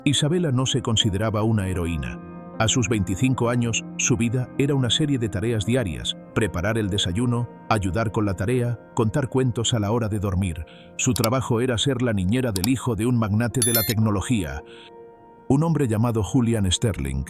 Isabela no se consideraba una heroína. A sus 25 años, su vida era una serie de tareas diarias: preparar el desayuno, ayudar con la tarea, contar cuentos a la hora de dormir. Su trabajo era ser la niñera del hijo de un magnate de la tecnología, un hombre llamado Julian Sterling.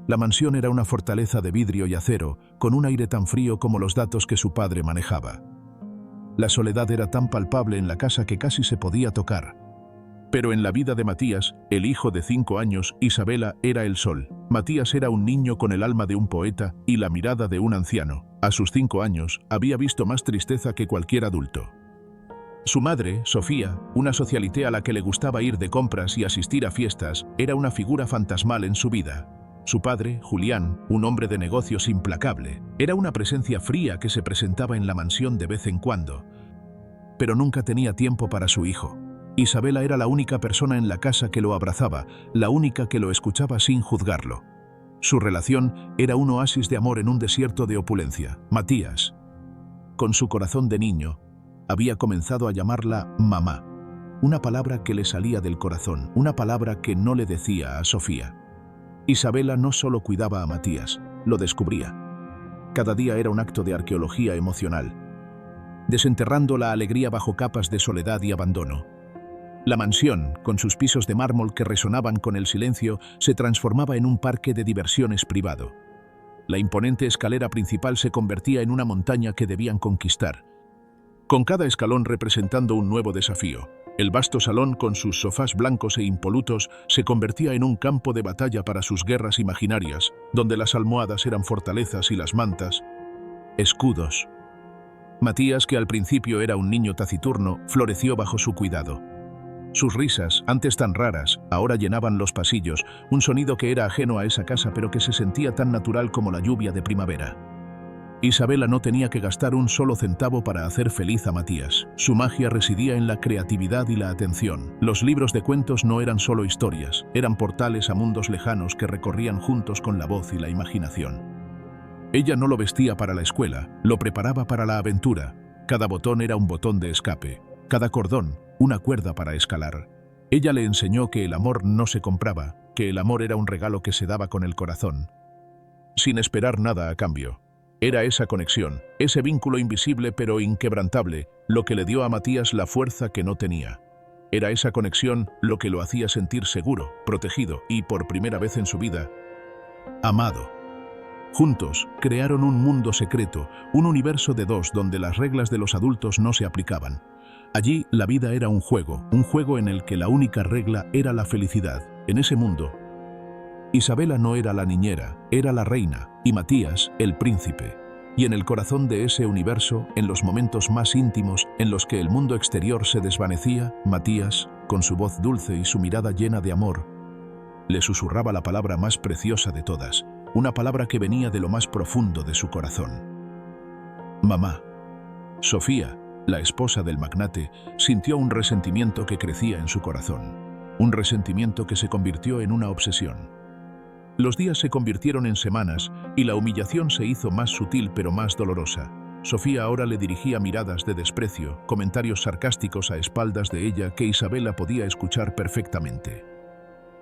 La mansión era una fortaleza de vidrio y acero, con un aire tan frío como los datos que su padre manejaba. La soledad era tan palpable en la casa que casi se podía tocar. Pero en la vida de Matías, el hijo de 5 años, Isabela era el sol. Matías era un niño con el alma de un poeta y la mirada de un anciano. A sus 5 años, había visto más tristeza que cualquier adulto. Su madre, Sofía, una socialité a la que le gustaba ir de compras y asistir a fiestas, era una figura fantasmal en su vida. Su padre, Julián, un hombre de negocios implacable, era una presencia fría que se presentaba en la mansión de vez en cuando. Pero nunca tenía tiempo para su hijo. Isabela era la única persona en la casa que lo abrazaba, la única que lo escuchaba sin juzgarlo. Su relación era un oasis de amor en un desierto de opulencia. Matías, con su corazón de niño, había comenzado a llamarla mamá, una palabra que le salía del corazón, una palabra que no le decía a Sofía. Isabela no solo cuidaba a Matías, lo descubría. Cada día era un acto de arqueología emocional, desenterrando la alegría bajo capas de soledad y abandono. La mansión, con sus pisos de mármol que resonaban con el silencio, se transformaba en un parque de diversiones privado. La imponente escalera principal se convertía en una montaña que debían conquistar, con cada escalón representando un nuevo desafío. El vasto salón, con sus sofás blancos e impolutos, se convertía en un campo de batalla para sus guerras imaginarias, donde las almohadas eran fortalezas y las mantas, escudos. Matías, que al principio era un niño taciturno, floreció bajo su cuidado. Sus risas, antes tan raras, ahora llenaban los pasillos, un sonido que era ajeno a esa casa pero que se sentía tan natural como la lluvia de primavera. Isabela no tenía que gastar un solo centavo para hacer feliz a Matías. Su magia residía en la creatividad y la atención. Los libros de cuentos no eran solo historias, eran portales a mundos lejanos que recorrían juntos con la voz y la imaginación. Ella no lo vestía para la escuela, lo preparaba para la aventura. Cada botón era un botón de escape, cada cordón, una cuerda para escalar. Ella le enseñó que el amor no se compraba, que el amor era un regalo que se daba con el corazón, sin esperar nada a cambio. Era esa conexión, ese vínculo invisible pero inquebrantable, lo que le dio a Matías la fuerza que no tenía. Era esa conexión lo que lo hacía sentir seguro, protegido y, por primera vez en su vida, amado. Juntos, crearon un mundo secreto, un universo de dos donde las reglas de los adultos no se aplicaban. Allí, la vida era un juego en el que la única regla era la felicidad. En ese mundo, Isabela no era la niñera, era la reina, y Matías, el príncipe. Y en el corazón de ese universo, en los momentos más íntimos, en los que el mundo exterior se desvanecía, Matías, con su voz dulce y su mirada llena de amor, le susurraba la palabra más preciosa de todas, una palabra que venía de lo más profundo de su corazón. Mamá. Sofía, la esposa del magnate, sintió un resentimiento que crecía en su corazón, un resentimiento que se convirtió en una obsesión. Los días se convirtieron en semanas y la humillación se hizo más sutil pero más dolorosa. Sofía ahora le dirigía miradas de desprecio, comentarios sarcásticos a espaldas de ella que Isabela podía escuchar perfectamente.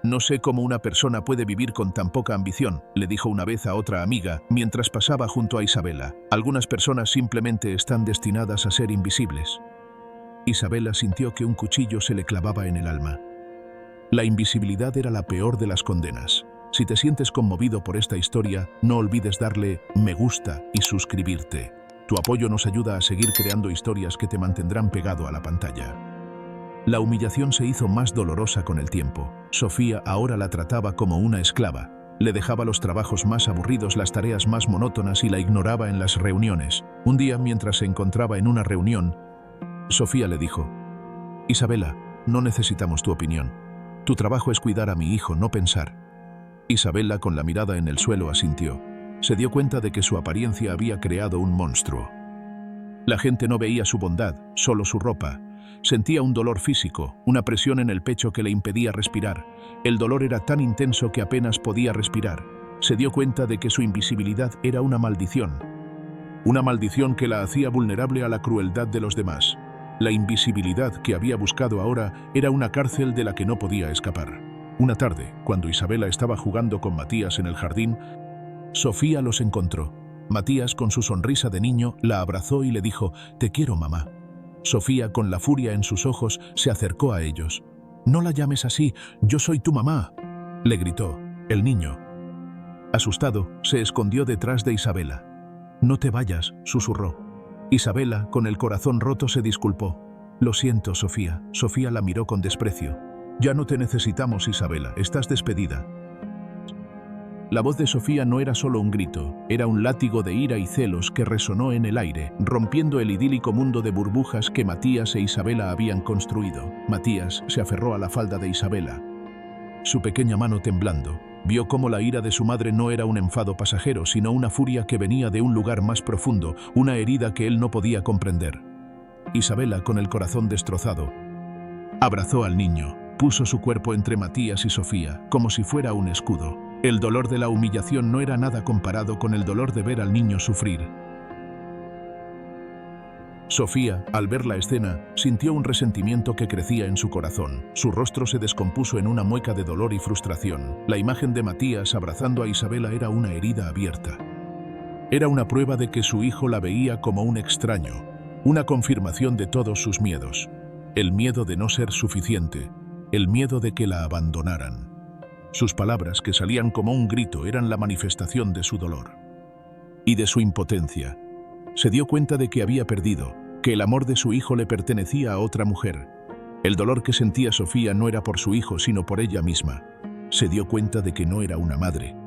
No sé cómo una persona puede vivir con tan poca ambición, le dijo una vez a otra amiga mientras pasaba junto a Isabela. Algunas personas simplemente están destinadas a ser invisibles. Isabela sintió que un cuchillo se le clavaba en el alma. La invisibilidad era la peor de las condenas. Si te sientes conmovido por esta historia, no olvides darle me gusta y suscribirte. Tu apoyo nos ayuda a seguir creando historias que te mantendrán pegado a la pantalla. La humillación se hizo más dolorosa con el tiempo. Sofía ahora la trataba como una esclava. Le dejaba los trabajos más aburridos, las tareas más monótonas y la ignoraba en las reuniones. Un día, mientras se encontraba en una reunión, Sofía le dijo: Isabela, no necesitamos tu opinión. Tu trabajo es cuidar a mi hijo, no pensar. Isabela, con la mirada en el suelo, asintió. Se dio cuenta de que su apariencia había creado un monstruo. La gente no veía su bondad, solo su ropa. Sentía un dolor físico, una presión en el pecho que le impedía respirar. El dolor era tan intenso que apenas podía respirar. Se dio cuenta de que su invisibilidad era una maldición que la hacía vulnerable a la crueldad de los demás. La invisibilidad que había buscado ahora era una cárcel de la que no podía escapar. Una tarde, cuando Isabela estaba jugando con Matías en el jardín, Sofía los encontró. Matías, con su sonrisa de niño, la abrazó y le dijo: «Te quiero, mamá». Sofía, con la furia en sus ojos, se acercó a ellos. «No la llames así, yo soy tu mamá», le gritó. El niño, asustado, se escondió detrás de Isabela. «No te vayas», susurró. Isabela, con el corazón roto, se disculpó. «Lo siento, Sofía». Sofía la miró con desprecio. «Ya no te necesitamos, Isabela, estás despedida». La voz de Sofía no era solo un grito, era un látigo de ira y celos que resonó en el aire, rompiendo el idílico mundo de burbujas que Matías e Isabela habían construido. Matías se aferró a la falda de Isabela. Su pequeña mano temblando, vio cómo la ira de su madre no era un enfado pasajero, sino una furia que venía de un lugar más profundo, una herida que él no podía comprender. Isabela, con el corazón destrozado, abrazó al niño, puso su cuerpo entre Matías y Sofía, como si fuera un escudo. El dolor de la humillación no era nada comparado con el dolor de ver al niño sufrir. Sofía, al ver la escena, sintió un resentimiento que crecía en su corazón. Su rostro se descompuso en una mueca de dolor y frustración. La imagen de Matías abrazando a Isabela era una herida abierta. Era una prueba de que su hijo la veía como un extraño, una confirmación de todos sus miedos. El miedo de no ser suficiente, el miedo de que la abandonaran. Sus palabras, que salían como un grito, eran la manifestación de su dolor y de su impotencia. Se dio cuenta de que había perdido, que el amor de su hijo le pertenecía a otra mujer. El dolor que sentía Sofía no era por su hijo, sino por ella misma. Se dio cuenta de que no era una madre,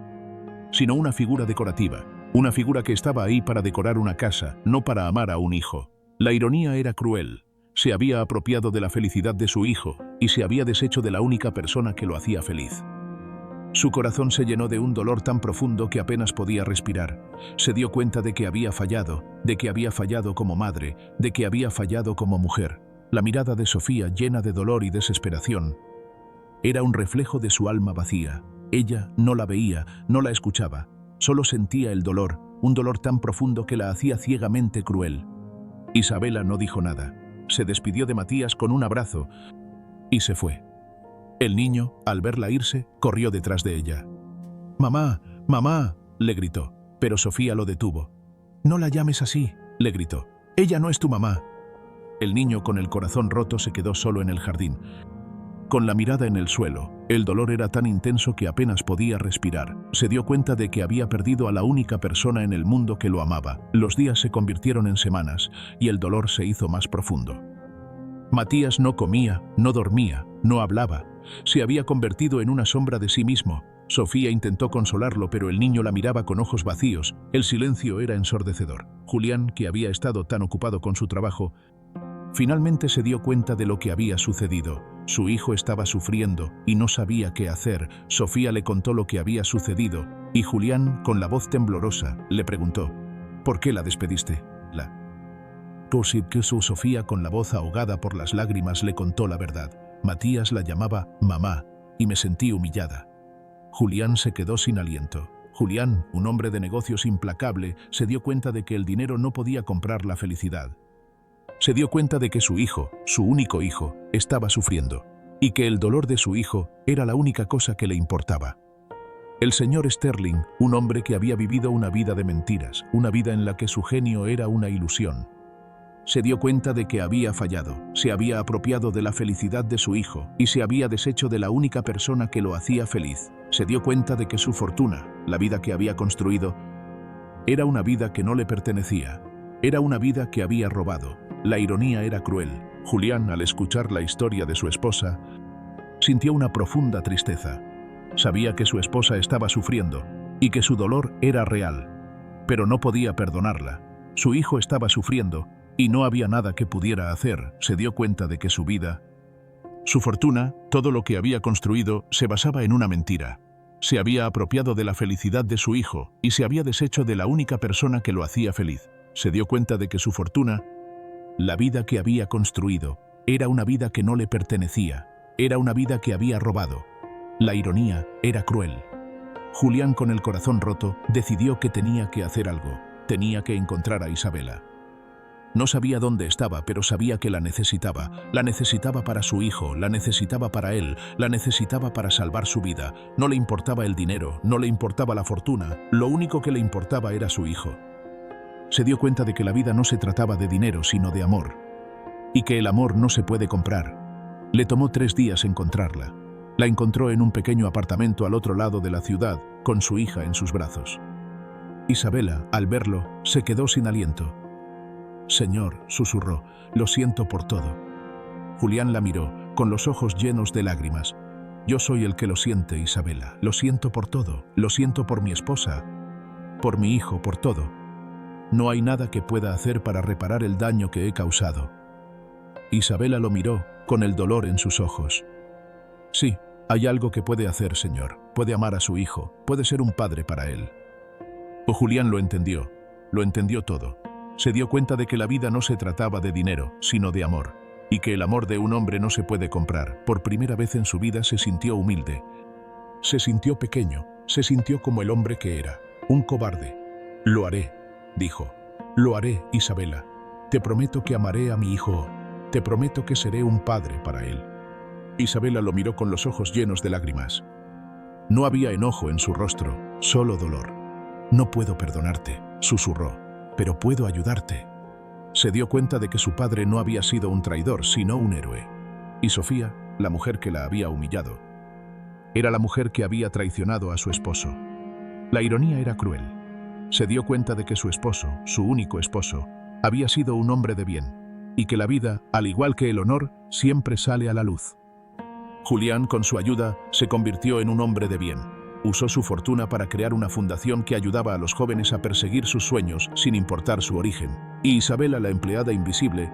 sino una figura decorativa, una figura que estaba ahí para decorar una casa, no para amar a un hijo. La ironía era cruel. Se había apropiado de la felicidad de su hijo y se había deshecho de la única persona que lo hacía feliz. Su corazón se llenó de un dolor tan profundo que apenas podía respirar. Se dio cuenta de que había fallado como madre, de que había fallado como mujer. La mirada de Sofía, llena de dolor y desesperación, era un reflejo de su alma vacía. Ella no la veía, no la escuchaba, solo sentía el dolor, un dolor tan profundo que la hacía ciegamente cruel. Isabela no dijo nada. Se despidió de Matías con un abrazo y se fue. El niño, al verla irse, corrió detrás de ella. «Mamá, mamá», le gritó, pero Sofía lo detuvo. «No la llames así», le gritó. «Ella no es tu mamá». El niño, con el corazón roto, se quedó solo en el jardín. Con la mirada en el suelo, el dolor era tan intenso que apenas podía respirar. Se dio cuenta de que había perdido a la única persona en el mundo que lo amaba. Los días se convirtieron en semanas y el dolor se hizo más profundo. Matías no comía, no dormía, no hablaba. Se había convertido en una sombra de sí mismo. Sofía intentó consolarlo, pero el niño la miraba con ojos vacíos. El silencio era ensordecedor. Julián, que había estado tan ocupado con su trabajo, finalmente se dio cuenta de lo que había sucedido. Su hijo estaba sufriendo y no sabía qué hacer. Sofía le contó lo que había sucedido y Julián, con la voz temblorosa, le preguntó: «¿Por qué la despediste?» Sofía, con la voz ahogada por las lágrimas, le contó la verdad. Matías la llamaba mamá y me sentí humillada. Julián se quedó sin aliento. Julián, un hombre de negocios implacable, se dio cuenta de que el dinero no podía comprar la felicidad. Se dio cuenta de que su hijo, su único hijo, estaba sufriendo y que el dolor de su hijo era la única cosa que le importaba. El señor Sterling, un hombre que había vivido una vida de mentiras, una vida en la que su genio era una ilusión, se dio cuenta de que había fallado, se había apropiado de la felicidad de su hijo y se había deshecho de la única persona que lo hacía feliz. Se dio cuenta de que su fortuna, la vida que había construido, era una vida que no le pertenecía, era una vida que había robado. La ironía era cruel. Julián, al escuchar la historia de su esposa, sintió una profunda tristeza. Sabía que su esposa estaba sufriendo y que su dolor era real, pero no podía perdonarla. Su hijo estaba sufriendo y no había nada que pudiera hacer. Se dio cuenta de que su vida, su fortuna, todo lo que había construido, se basaba en una mentira. Se había apropiado de la felicidad de su hijo y se había deshecho de la única persona que lo hacía feliz. Se dio cuenta de que su fortuna, la vida que había construido, era una vida que no le pertenecía, era una vida que había robado. La ironía era cruel. Julián, con el corazón roto, decidió que tenía que hacer algo. Tenía que encontrar a Isabela. No sabía dónde estaba, pero sabía que la necesitaba. La necesitaba para su hijo, la necesitaba para él, la necesitaba para salvar su vida. No le importaba el dinero, no le importaba la fortuna, lo único que le importaba era su hijo. Se dio cuenta de que la vida no se trataba de dinero, sino de amor. Y que el amor no se puede comprar. Le tomó 3 días encontrarla. La encontró en un pequeño apartamento al otro lado de la ciudad, con su hija en sus brazos. Isabela, al verlo, se quedó sin aliento. «Señor», susurró, «lo siento por todo». Julián la miró, con los ojos llenos de lágrimas. «Yo soy el que lo siente, Isabela. Lo siento por todo. Lo siento por mi esposa, por mi hijo, por todo. No hay nada que pueda hacer para reparar el daño que he causado». Isabela lo miró, con el dolor en sus ojos. «Sí, hay algo que puede hacer, señor. Puede amar a su hijo, puede ser un padre para él». Julián lo entendió todo. Se dio cuenta de que la vida no se trataba de dinero, sino de amor, y que el amor de un hombre no se puede comprar. Por primera vez en su vida se sintió humilde. Se sintió pequeño, se sintió como el hombre que era, un cobarde. «Lo haré», dijo. «Lo haré, Isabela. Te prometo que amaré a mi hijo. Te prometo que seré un padre para él». Isabela lo miró con los ojos llenos de lágrimas. No había enojo en su rostro, solo dolor. «No puedo perdonarte», susurró, «pero puedo ayudarte». Se dio cuenta de que su padre no había sido un traidor, sino un héroe. Y Sofía, la mujer que la había humillado, era la mujer que había traicionado a su esposo. La ironía era cruel. Se dio cuenta de que su esposo, su único esposo, había sido un hombre de bien, y que la vida, al igual que el honor, siempre sale a la luz. Julián, con su ayuda, se convirtió en un hombre de bien. Usó su fortuna para crear una fundación que ayudaba a los jóvenes a perseguir sus sueños sin importar su origen. Y Isabela, la empleada invisible,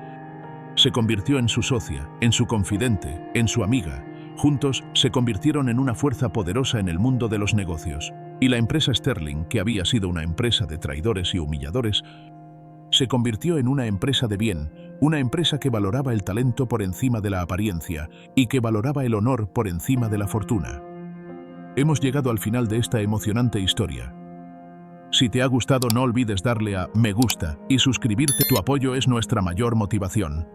se convirtió en su socia, en su confidente, en su amiga. Juntos se convirtieron en una fuerza poderosa en el mundo de los negocios. Y la empresa Sterling, que había sido una empresa de traidores y humilladores, se convirtió en una empresa de bien, una empresa que valoraba el talento por encima de la apariencia y que valoraba el honor por encima de la fortuna. Hemos llegado al final de esta emocionante historia. Si te ha gustado, no olvides darle a me gusta y suscribirte. Tu apoyo es nuestra mayor motivación.